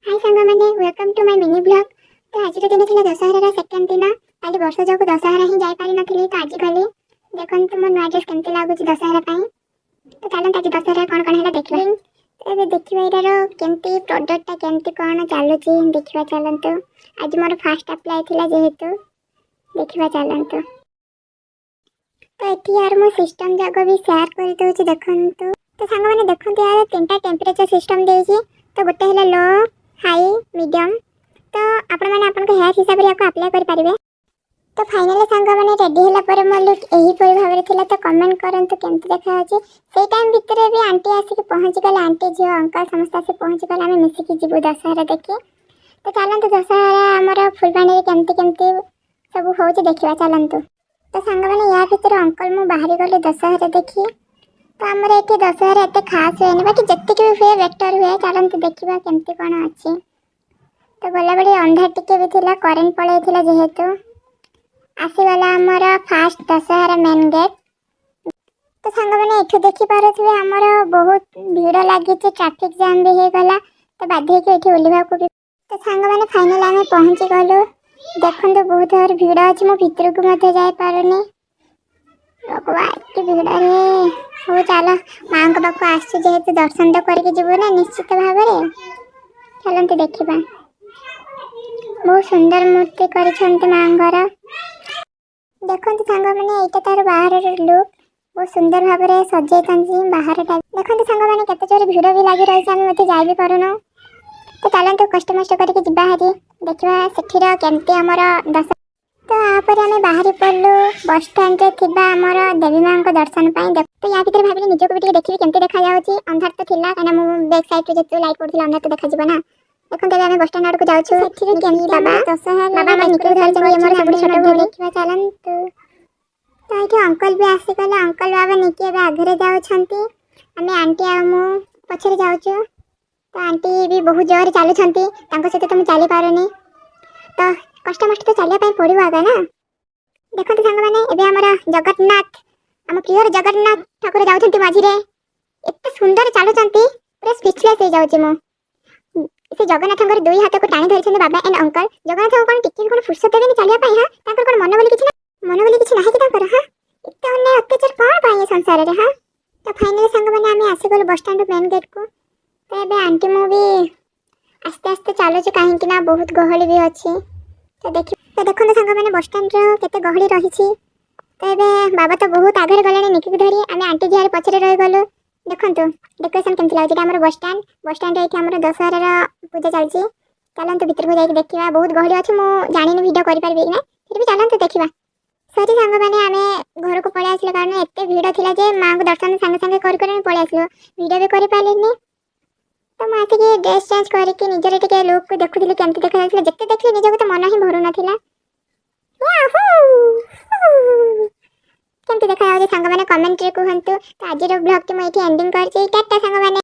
हाय सांग मैंने welcome to my mini blog. तो आज दिन थी दशहरा सेकेंड दिन आज वर्ष जाक दशहरा ही जापारी नी तो आज गली देखो मो नुआ ड्रेस केमती लगुच दशहरा तो चलते आज दशहरा कौन कौन है देखा तो देखिए यार केमती प्रोडक्टा केमती कौन चलुची देखा चलतु आज मोर फास्ट अप्लाई थी जेहेतु देखा चलतु तो ये यार मो सिस्टम जाक भी शेयर कर दूसरी देखु तो सांग मैंने देखते यार 3टा टेम्परेचर सिस्टम देती तो गोटे है लो हाई मीडियम तो आपण मैंने आपन हेयर हिसाब से अप्लाई कर पारिबे। तो फाइनली सांग मैंने रेडी होला पर मो लुक एही परि भाबरे थिला तो कमेंट करंतु केमती देखा अछि सेई टाइम भितर भी आंटी आसी पहुंची गले आंटी जियो अंकल समस्त आसी पहुंची गले आमे मिसिकी जिबु दशहरा देखि तो चलंतु दशहरा हमर फुलबाणी रे केमती केमती सब होची देखिबा चलंतु। तो सांग मैंने या भितर अंकल मु बाहरी गले दशहरा देखि तो आमर ये दशहरा एत खास हुए बाकी जितक भी हुए बेटर हुए चलते देखा केमती कौन अच्छी तो गला बड़े अंधार टिके भी थिला करेन्ट पलैला जेहेतु आसीगला आमर फास्ट दशहरा मेन गेट। तो सांग मैंने एठू देखिपे आमर बहुत भीड़ लगी ट्राफिक जाम भी हो गला तो बाध्य ये ओल्हा भी तो सांग मैंने फाइनल आम पहुँची गलु देखो बहुत भार भीड़ अच्छी मो भितर को जापारे भीड़ हो चल माँ पाक आसतु दर्शन तो करके जीव ना निश्चित भाव चलते देखा बहुत सुंदर मूर्ति कर माँ देखते सांग मैंने यहाँ तार बाहर लुक बहुत सुंदर भाव में सजाई बाहर देखते सांग मैंने केते जोर भीड़ भी लगी रही है मत जा भी पारुनु तो चलते कष्ट मस्ट करके जीवा हारी देखा से केमती आमर दश तो यापर आम बाहरी पड़लु बस स्टैंड रे थिबा हमर देवी मां को दर्शन पाई तो या भीतर भाबिले निजको भी देखिबी केमती देखा जाउची अंधार तो थिला काना मु बैक साइड रे जेतु लाइट पड़थिला अंधार तो देखा जिवो ना देखन तबे आम बस स्टैंड आड़ को जाउछु सेठी केमती बाबा दशहरा बाबा मैं निकल चलते हमर सब छोट भाई देखिबा चलंतु तो एठी अंकल भी आसी गले अंकल बाबा निके बे आगरे जाउछंती आमे आंटी आ मु पछरे जाउछु तो आंटी भी बहुत जोर चालू छंती तांको सहित तो मु चली पारुनी तो कष्ट मष्ट तो चलिया पड़ो आगे ना देखते सांग मैंने एबे हमर जगन्नाथ आम प्रिय जगन्नाथ ठाकुर जाउछंती मझिरे एत सुंदर चलुचंती पूरा स्पीचलेस हो जाउची मु से जगन्नाथंकर दुई हाथ को टाणी धरिछंती बाबा एंड अंकल जगन्नाथ कोन टिके कोन फुर्सत देबेनी चलिया पई हां तांकर कोन मन बोली किछ नाही कि तांकर हां एत अन्य अत्याचार कोन पाए संसार रे हां। तो फाइनली सांग मैंने आमे आसी गलो बस स्टैंड मेन गेट को तो एबे आंटी मु भी आस्ते आस्ते चलुची काहे कि ना बहुत गहली भी अछि तो देखो सांग मैंने बस स्टैंड केते गहली रही तो ये बाबा तो बहुत आगे गले निकी धरी आम आंटी झील पछरे रही गलु देखु डेकोरेशन केमती लगे आम बस स्टैंड ये दशहरा पूजा चलती चलते भितर को जाकर देखा बहुत गहली अच्छी मुझे जानी भिडियो कर पारि ना फिर भी चलते देखा सरी सांग मैंने आम घर को पलि आसिल कारण एत भिड़ थी माँ को दर्शन सांगे सांगे कर पलि आसिल भिडियो भी कर पारे तो मुझे ड्रेस चेंज करके निजर टे लुक को देखुली केमती देखा जिते देखिए निजक तो मन ही भरू नाला केमती देखा सांग मैंने कमेंट रे कहतु तो आज ब्लॉग की मुझे एंडिंग कर टाटा सांग मैंने।